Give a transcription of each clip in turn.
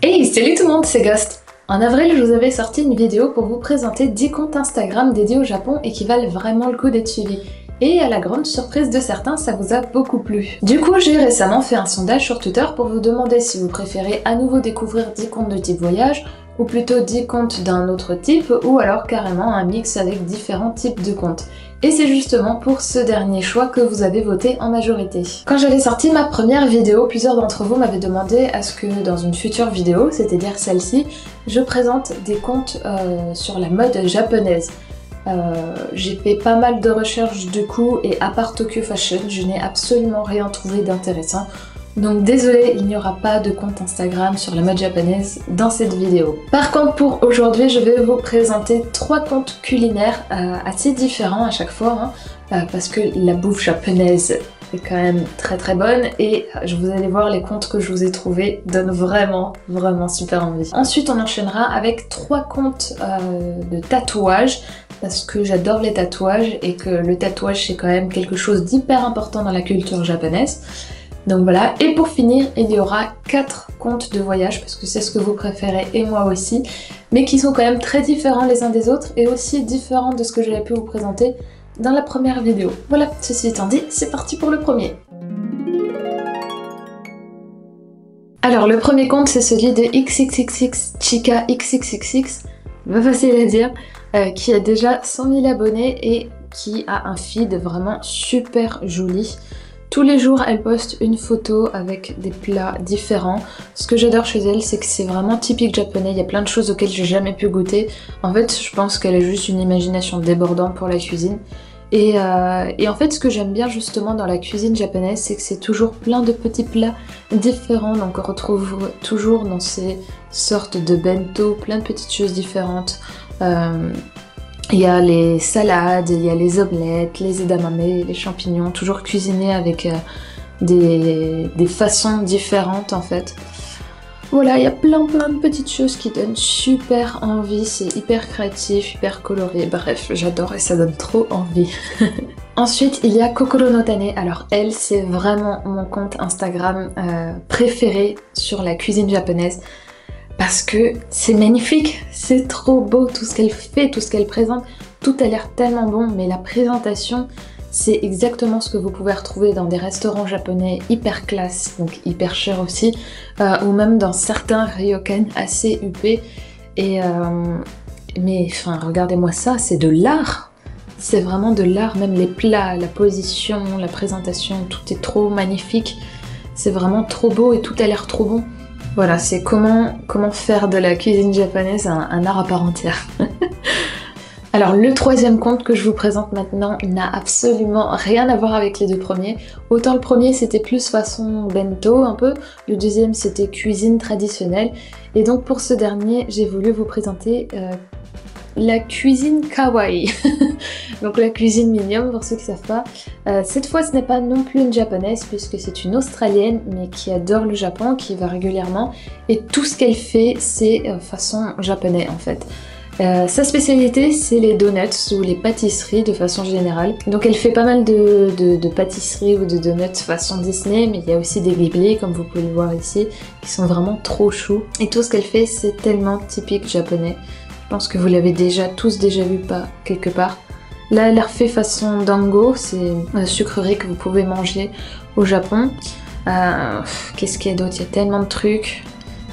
Hey, salut tout le monde, c'est Ghost. En avril, je vous avais sorti une vidéo pour vous présenter 10 comptes Instagram dédiés au Japon et qui valent vraiment le coup d'être suivis. Et à la grande surprise de certains, ça vous a beaucoup plu. Du coup, j'ai récemment fait un sondage sur Twitter pour vous demander si vous préférez à nouveau découvrir 10 comptes de type voyage, ou plutôt 10 comptes d'un autre type, ou alors carrément un mix avec différents types de comptes. Et c'est justement pour ce dernier choix que vous avez voté en majorité. Quand j'avais sorti ma première vidéo, plusieurs d'entre vous m'avaient demandé à ce que dans une future vidéo, c'est-à-dire celle-ci, je présente des comptes sur la mode japonaise. J'ai fait pas mal de recherches du coup, et à part Tokyo Fashion, je n'ai absolument rien trouvé d'intéressant. Donc désolé, il n'y aura pas de compte Instagram sur la mode japonaise dans cette vidéo. Par contre, pour aujourd'hui, je vais vous présenter 3 comptes culinaires assez différents à chaque fois, parce que la bouffe japonaise est quand même très bonne, et vous allez voir, les comptes que je vous ai trouvés donnent vraiment super envie. Ensuite, on enchaînera avec 3 comptes de tatouages, parce que j'adore les tatouages et que le tatouage c'est quand même quelque chose d'hyper important dans la culture japonaise. Donc voilà, et pour finir, il y aura 4 comptes de voyage, parce que c'est ce que vous préférez et moi aussi, mais qui sont quand même très différents les uns des autres, et aussi différents de ce que j'avais pu vous présenter dans la première vidéo. Voilà, ceci étant dit, c'est parti pour le premier. Alors le premier compte, c'est celui de XXXX Chica XXXX, pas facile à dire, qui a déjà 100 000 abonnés et qui a un feed vraiment super joli. Tous les jours, elle poste une photo avec des plats différents. Ce que j'adore chez elle, c'est que c'est vraiment typique japonais. Il y a plein de choses auxquelles j'ai jamais pu goûter. En fait, je pense qu'elle a juste une imagination débordante pour la cuisine. Et en fait, ce que j'aime bien justement dans la cuisine japonaise, c'est que c'est toujours plein de petits plats différents. Donc on retrouve toujours dans ces sortes de bento plein de petites choses différentes. Il y a les salades, il y a les omelettes, les edamame, les champignons, toujours cuisinés avec des façons différentes en fait. Voilà, il y a plein de petites choses qui donnent super envie, c'est hyper créatif, hyper coloré, bref, j'adore et ça donne trop envie. Ensuite, il y a Kokoro no Tane. Alors elle, c'est vraiment mon compte Instagram préféré sur la cuisine japonaise. Parce que c'est magnifique, c'est trop beau, tout ce qu'elle fait, tout ce qu'elle présente, tout a l'air tellement bon, mais la présentation, c'est exactement ce que vous pouvez retrouver dans des restaurants japonais hyper classe, donc hyper cher aussi, ou même dans certains ryokan assez huppés. Mais enfin, regardez-moi ça, c'est de l'art, c'est vraiment de l'art, même les plats, la position, la présentation, tout est trop magnifique, c'est vraiment trop beau et tout a l'air trop bon. Voilà, c'est comment faire de la cuisine japonaise un art à part entière. Alors le troisième compte que je vous présente maintenant n'a absolument rien à voir avec les deux premiers. Autant le premier c'était plus façon bento un peu, le deuxième c'était cuisine traditionnelle. Et donc pour ce dernier, j'ai voulu vous présenter la cuisine kawaii. Donc la cuisine mignonne pour ceux qui ne savent pas. Cette fois ce n'est pas non plus une japonaise puisque c'est une australienne mais qui adore le Japon, qui y va régulièrement, et tout ce qu'elle fait c'est façon japonais en fait. Sa spécialité c'est les donuts ou les pâtisseries de façon générale. Donc elle fait pas mal de pâtisseries ou de donuts façon Disney, mais il y a aussi des ghibli comme vous pouvez le voir ici qui sont vraiment trop choux. Et tout ce qu'elle fait c'est tellement typique japonais. Je pense que vous l'avez tous déjà vu quelque part. Là, elle a refait façon dango, c'est une sucrerie que vous pouvez manger au Japon. Qu'est-ce qu'il y a d'autre? Il y a tellement de trucs.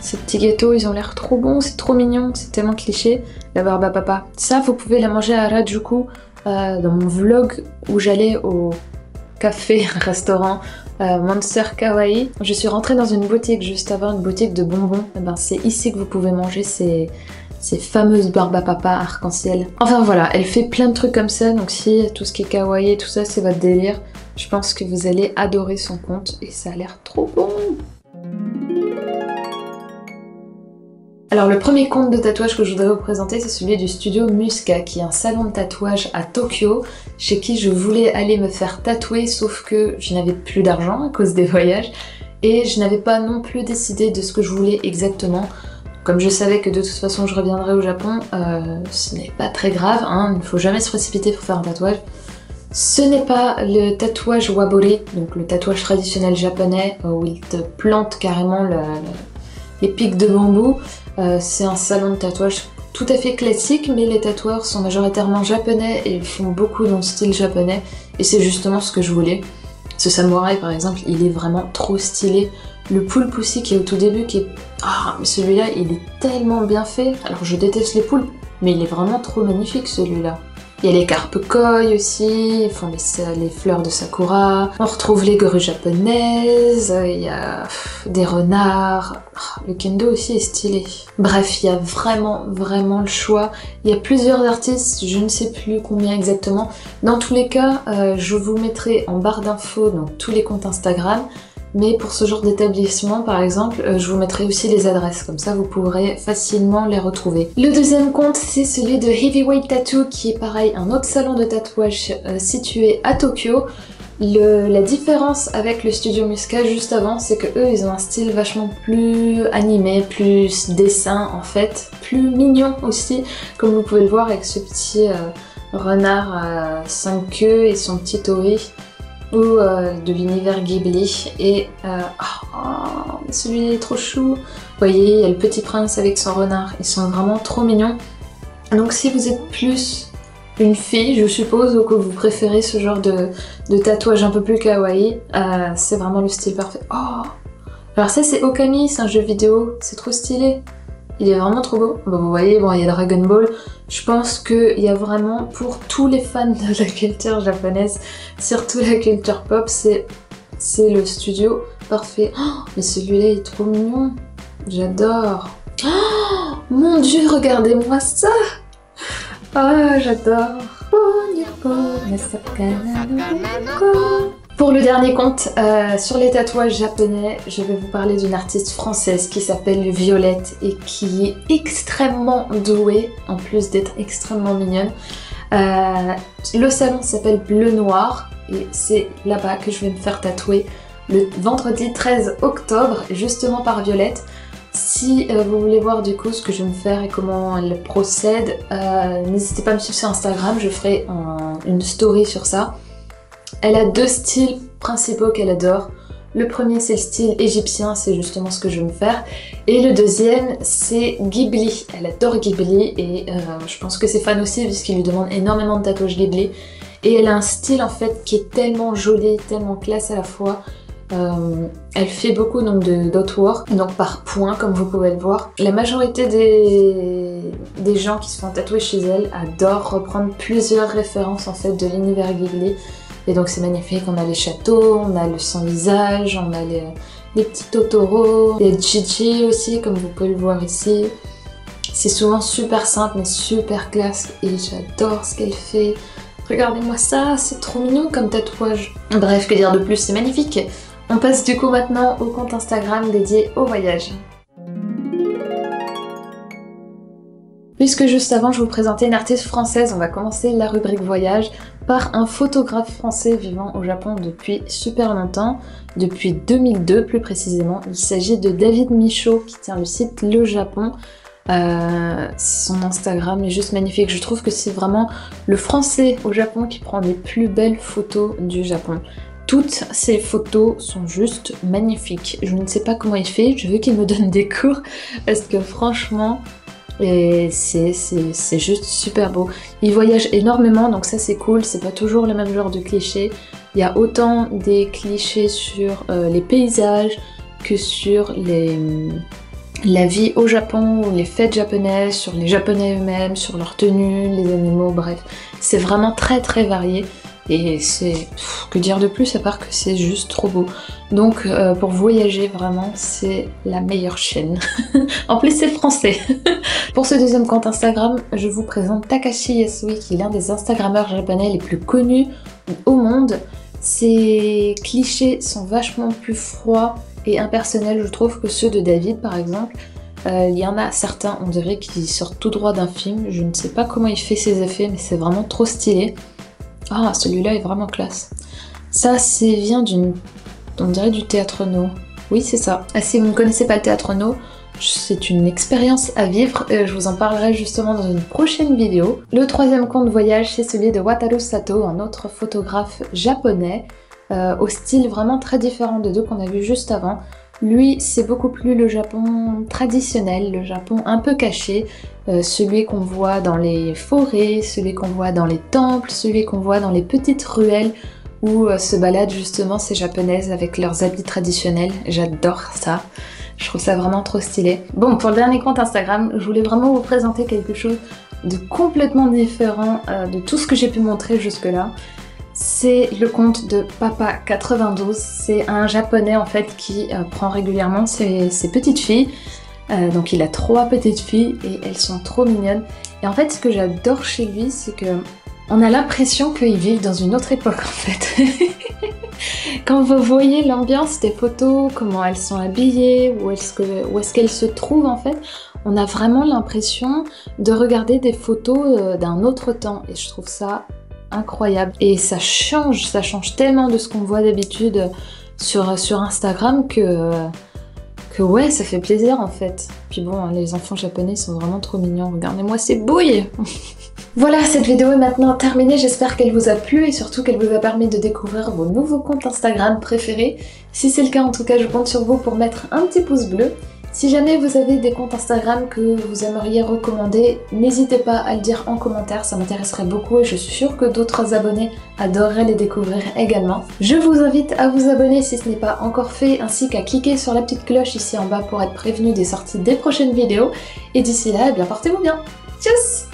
Ces petits gâteaux, ils ont l'air trop bons, c'est trop mignon, c'est tellement cliché. La barbe à papa. Ça, vous pouvez la manger à Harajuku, dans mon vlog où j'allais au restaurant Monster Kawaii. Je suis rentrée dans une boutique juste avant, une boutique de bonbons. Et ben, c'est ici que vous pouvez manger ces fameuses barbes à papa arc-en-ciel. Enfin voilà, elle fait plein de trucs comme ça, donc si tout ce qui est kawaii et tout ça c'est votre délire, je pense que vous allez adorer son compte et ça a l'air trop bon. Alors le premier compte de tatouage que je voudrais vous présenter, c'est celui du studio Muska, qui est un salon de tatouage à Tokyo, chez qui je voulais aller me faire tatouer, sauf que je n'avais plus d'argent à cause des voyages, et je n'avais pas non plus décidé de ce que je voulais exactement. Comme je savais que de toute façon je reviendrais au Japon, ce n'est pas très grave, hein, il ne faut jamais se précipiter pour faire un tatouage. Ce n'est pas le tatouage wabori, donc le tatouage traditionnel japonais où ils te plantent carrément les pics de bambou. C'est un salon de tatouage tout à fait classique, mais les tatoueurs sont majoritairement japonais et ils font beaucoup dans le style japonais, et c'est justement ce que je voulais. Ce samouraï par exemple, il est vraiment trop stylé. Le poulpe aussi qui est au tout début, qui est... Ah, mais celui-là, il est tellement bien fait. Alors je déteste les poulpes, mais il est vraiment trop magnifique celui-là. Il y a les carpe koi aussi, ils font les fleurs de sakura. On retrouve les grues japonaises, il y a des renards. Le kendo aussi est stylé. Bref, il y a vraiment le choix. Il y a plusieurs artistes, je ne sais plus combien exactement. Dans tous les cas, je vous mettrai en barre d'infos donc tous les comptes Instagram. Mais pour ce genre d'établissement, par exemple, je vous mettrai aussi les adresses, comme ça vous pourrez facilement les retrouver. Le deuxième compte, c'est celui de Heavyweight Tattoo, qui est pareil, un autre salon de tatouage situé à Tokyo. La différence avec le studio Musca juste avant, c'est que eux, ils ont un style vachement plus animé, plus dessin en fait, plus mignon aussi, comme vous pouvez le voir avec ce petit renard à 5 queues et son petit tori. Ou de l'univers Ghibli, et celui-là est trop chou. Vous voyez, il y a le petit prince avec son renard, ils sont vraiment trop mignons. Donc si vous êtes plus une fille, je suppose, ou que vous préférez ce genre de tatouage un peu plus kawaii, c'est vraiment le style parfait. Oh, alors ça c'est Okami, c'est un jeu vidéo, c'est trop stylé. Il est vraiment trop beau. Bon, vous voyez, bon, il y a Dragon Ball. Je pense qu'il y a vraiment, pour tous les fans de la culture japonaise, surtout la culture pop, c'est le studio parfait. Oh, mais celui-là est trop mignon. J'adore. Oh, mon dieu, regardez-moi ça. Ah, j'adore. Pour le dernier compte, sur les tatouages japonais, je vais vous parler d'une artiste française qui s'appelle Violette et qui est extrêmement douée, en plus d'être extrêmement mignonne. Le salon s'appelle Bleu Noir et c'est là-bas que je vais me faire tatouer le vendredi 13 octobre, justement par Violette. Si vous voulez voir du coup ce que je vais me faire et comment elle procède, n'hésitez pas à me suivre sur Instagram, je ferai une story sur ça. Elle a deux styles principaux qu'elle adore. Le premier c'est le style égyptien, c'est justement ce que je vais me faire. Et le deuxième c'est Ghibli. Elle adore Ghibli et je pense que ses fans aussi puisqu'ils lui demandent énormément de tatouages Ghibli. Et elle a un style en fait qui est tellement joli, tellement classe à la fois. Elle fait beaucoup donc de dot-work, donc par points comme vous pouvez le voir. La majorité des gens qui se font tatouer chez elle adorent reprendre plusieurs références en fait de l'univers Ghibli. Et donc c'est magnifique, on a les châteaux, on a le sans-visage, on a les petits Totoro, les Gigi aussi comme vous pouvez le voir ici. C'est souvent super simple mais super classe et j'adore ce qu'elle fait. Regardez-moi ça, c'est trop mignon comme tatouage. Bref, que dire de plus, c'est magnifique. On passe du coup maintenant au compte Instagram dédié au voyage. Puisque juste avant je vous présentais une artiste française, on va commencer la rubrique voyage par un photographe français vivant au Japon depuis super longtemps, depuis 2002 plus précisément. Il s'agit de David Michaud qui tient le site Le Japon. Son Instagram est juste magnifique, je trouve que c'est vraiment le français au Japon qui prend les plus belles photos du Japon. Toutes ces photos sont juste magnifiques, je ne sais pas comment il fait, je veux qu'il me donne des cours parce que franchement c'est juste super beau. Il voyage énormément donc ça c'est cool, c'est pas toujours le même genre de clichés. Il y a autant des clichés sur les paysages que sur la vie au Japon, ou les fêtes japonaises, sur les japonais eux-mêmes, sur leurs tenues, les animaux, bref. C'est vraiment très varié et c'est... que dire de plus à part que c'est juste trop beau. Donc pour voyager vraiment, c'est la meilleure chaîne. En plus c'est français. Pour ce deuxième compte Instagram, je vous présente Takashi Yasui qui est l'un des Instagrammeurs japonais les plus connus au monde. Ses clichés sont vachement plus froids et impersonnels, je trouve, que ceux de David par exemple. Il y en a certains, on dirait qu'ils sortent tout droit d'un film. Je ne sais pas comment il fait ses effets, mais c'est vraiment trop stylé. Ah, celui-là est vraiment classe. Ça, vient on dirait du Théâtre No. Oui, c'est ça. Ah, si vous ne connaissez pas le Théâtre No, c'est une expérience à vivre. Je vous en parlerai justement dans une prochaine vidéo. Le troisième compte voyage, c'est celui de Wataru Sato, un autre photographe japonais, au style vraiment très différent des deux qu'on a vu juste avant. Lui, c'est beaucoup plus le Japon traditionnel, le Japon un peu caché, celui qu'on voit dans les forêts, celui qu'on voit dans les temples, celui qu'on voit dans les petites ruelles où se baladent justement ces japonaises avec leurs habits traditionnels. J'adore ça. Je trouve ça vraiment trop stylé. Bon, pour le dernier compte Instagram, je voulais vraiment vous présenter quelque chose de complètement différent de tout ce que j'ai pu montrer jusque-là. C'est le compte de Papa92. C'est un japonais en fait qui prend régulièrement ses petites filles. Donc il a 3 petites filles et elles sont trop mignonnes. Et en fait, ce que j'adore chez lui, c'est que on a l'impression qu'ils vivent dans une autre époque en fait. Quand vous voyez l'ambiance des photos, comment elles sont habillées, où est-ce qu'elles se trouvent en fait, on a vraiment l'impression de regarder des photos d'un autre temps et je trouve ça incroyable. Et ça change tellement de ce qu'on voit d'habitude sur Instagram que ouais, ça fait plaisir en fait. Puis bon, les enfants japonais sont vraiment trop mignons, regardez-moi ces bouilles. Voilà, cette vidéo est maintenant terminée, j'espère qu'elle vous a plu et surtout qu'elle vous a permis de découvrir vos nouveaux comptes Instagram préférés. Si c'est le cas, en tout cas, je compte sur vous pour mettre un petit pouce bleu. Si jamais vous avez des comptes Instagram que vous aimeriez recommander, n'hésitez pas à le dire en commentaire, ça m'intéresserait beaucoup et je suis sûre que d'autres abonnés adoreraient les découvrir également. Je vous invite à vous abonner si ce n'est pas encore fait, ainsi qu'à cliquer sur la petite cloche ici en bas pour être prévenu des sorties des prochaines vidéos. Et d'ici là, eh bien portez-vous bien. Tchuss!